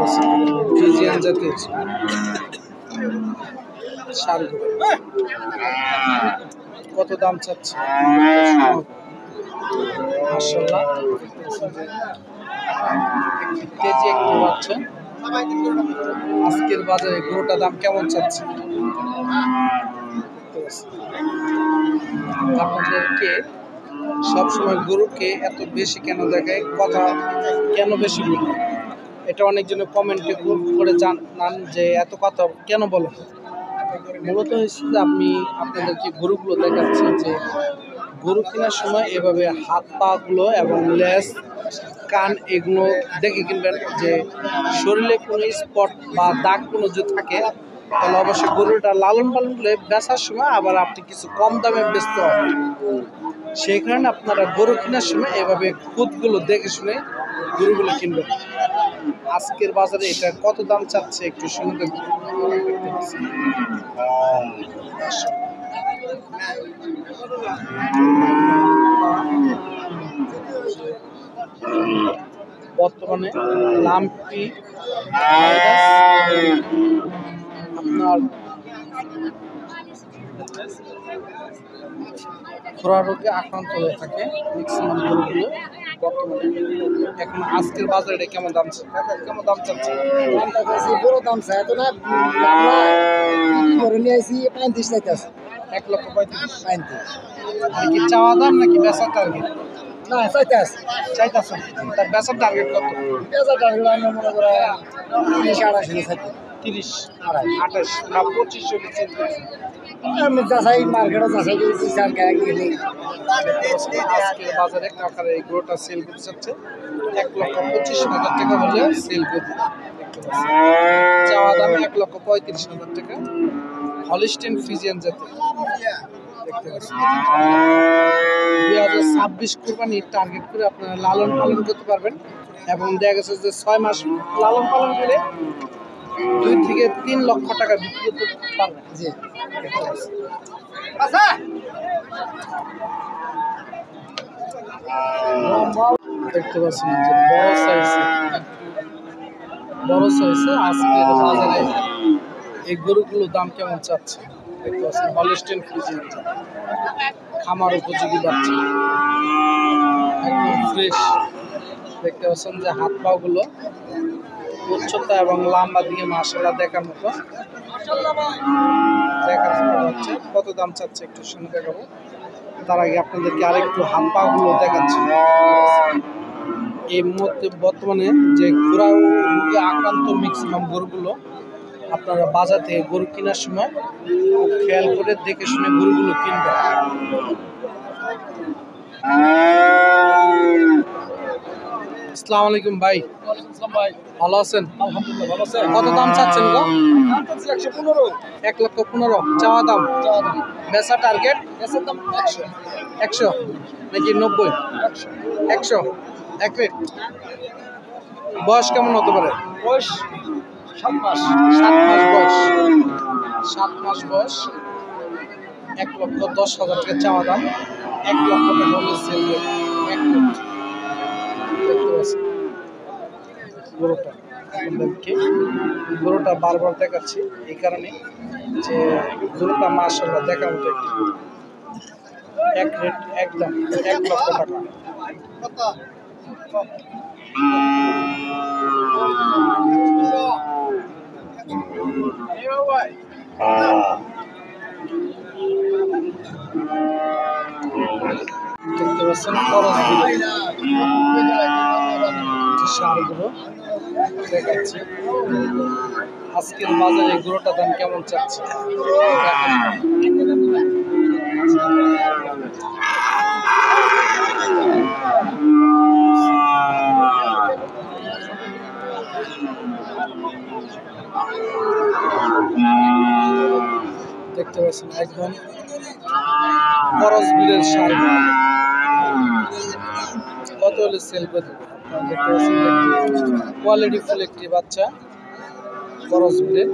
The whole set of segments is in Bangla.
পাচ্ছেন ফ্রিজিয়ান জাতের ষাঁড়গুলো কত দাম চাচ্ছে মাশাআল্লাহ কেজি একটু বাচ্চা আজকের বাজারে গরুটা দাম কেমন চাচ্ছে আপনাদেরকে সবসময় গরুকে এত বেশি কেন দেখায় কথা কেন বেশি বলি এটা অনেকজনে কমেন্টে করে জানান যে এত কথা কেন বলেন মূলত হচ্ছে যে আমি আপনাদেরকে গরুগুলো দেখাচ্ছি যে গরু কেনার সময় এভাবে হাত পা গুলো এবং লেজ কান এগুলো দেখে কিনবেন যে শরীরে কোনো স্পট বা দাগ কোনো যদি থাকে তাহলে অবশ্যই গরুটা লালন পালন করলে বেচার সময় আবার আপনি কিছু কম দামে বেচতে হবে সেই কারণে আপনারা গরু কেনার সময় এভাবে খুদগুলো দেখে শুনে গরুগুলো কিনবেন আজকের বাজারে এটা কত দাম চাচ্ছে একটু শুনে দেখুন বর্তমানে লাম্পি আপনার খোরা রোগে আক্রান্ত হয়ে থাকে ম্যাক্সিমাম গরুগুলো বর্তমানে এখন আজকের বাজারে কেমন দাম কেমন দাম চাচ্ছে দামটা বেশি বড় দাম চাই তো না করে নিয়ে আসি 35 চাইতেছে 1,35,000 কি চাওয়া দাম নাকি বেচার টার্গেট না চাইতেছে তার বেচার টার্গেট কত বেচার টার্গেট আমি মনে করি 30 28 না 25 আমি যাচাই মার্কেটে যাচাই করেছি স্যার গায়ে গেলে আজকের বাজারে কাকার এই গরুটা সেল করতে চাচ্ছে 1,25,000 টাকা হলে সেল করে দিবে চাওয়া দাম 1,35,000 টাকা হলিস্টিন ফ্রিজিয়ান জাতের দেখতে পাচ্ছেন 2026 কুরবানির টার্গেট করে আপনারা লালন পালন করতে পারবেন এবং দেখা গেছে যে 6 মাস লালন পালন করে 2 থেকে 3 লক্ষ টাকা বিক্রি করতে পারবেন জি দেখতে পাচ্ছেন যে বড় সাইজে আজকের বাজারে এই গরুগুলোর দাম কেমন চাচ্ছে দেখতে পাচ্ছেন হলিস্টিন ফ্রিজিয়ান খামার উপযোগী বাচ্চা একদম ফ্রেশ দেখতে পাচ্ছেন যে হাত পা গুলো উচ্চতা এবং লম্বা দিয়ে মাশাআল্লাহ দেখার মতো হচ্ছে কত দাম চাচ্ছে একটু শুনে দেখাবো তার আগে আপনাদেরকে আরেকটু হাত পা গুলো দেখাচ্ছি এই মুহূর্তে বর্তমানে যে খোরা রোগে আক্রান্ত ম্যাক্সিমাম গরুগুলো আপনারা বাজার থেকে গরু কেনার সময় খেয়াল করে দেখে শুনে গরুগুলো কিনবেন আসসালামু আলাইকুম ভাই ভালো আছেন আলহামদুলিল্লাহ ভালো আছে কত দাম চাচ্ছেন গো 115 1,15,000 চাওয়া দাম বেচা টার্গেট এসের দাম 100 নাকি 90 100 এক রেট বয়স কেমন হতে পারে বয়স 7 মাস 7 মাস বয়স 7 মাস বয়স 1,10,000 টাকা চাওয়া দাম 1 লক্ষ টাকা হলে সেল এক রেট দেখতে পাচ্ছেন গরুটা আপনাদেরকে গরুটা বারবার দেখাচ্ছি এই কারণে যে গরুটা মাশাআল্লাহ দেখার মতো একটি গরু এক রেট একদম 1 লক্ষ টাকা দেখতে পাচ্ছেন খরচ সারগুলো দেখাচ্ছি আজকের বাজারে গরুটার দাম কেমন চাচ্ছে দেখতে পাচ্ছেন একদম খরচ বিলের সার কত হলে সেল করে দেখতে পাচ্ছেন কোয়ালিটি ফুল একটি বাচ্চা খরচ বিলের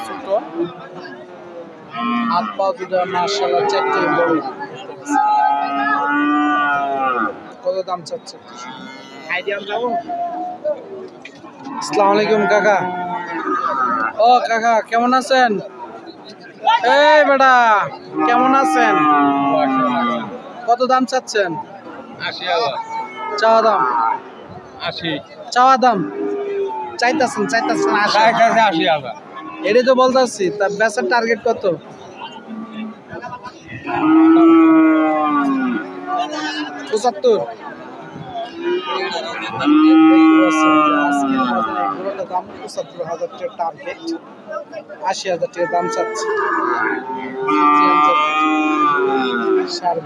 ছোট হাত পা দুটা মাশাআল্লাহ চারটে বড় কত দাম চাচ্ছে? আসসালামু আলাইকুম কাকা। ও কাকা কেমন আছেন? এই বেটা কেমন আছেন? কত দাম চাচ্ছেন? 80,000 চাওয়া দাম 80 চাওয়া দাম চাইতাছেন 80,000 এটাই তো বলতেছি। তার বেচার টার্গেট কত? 75। দাম 75,000 টাকা টার্গেট, 80,000 টাকা দাম চাচ্ছে। সার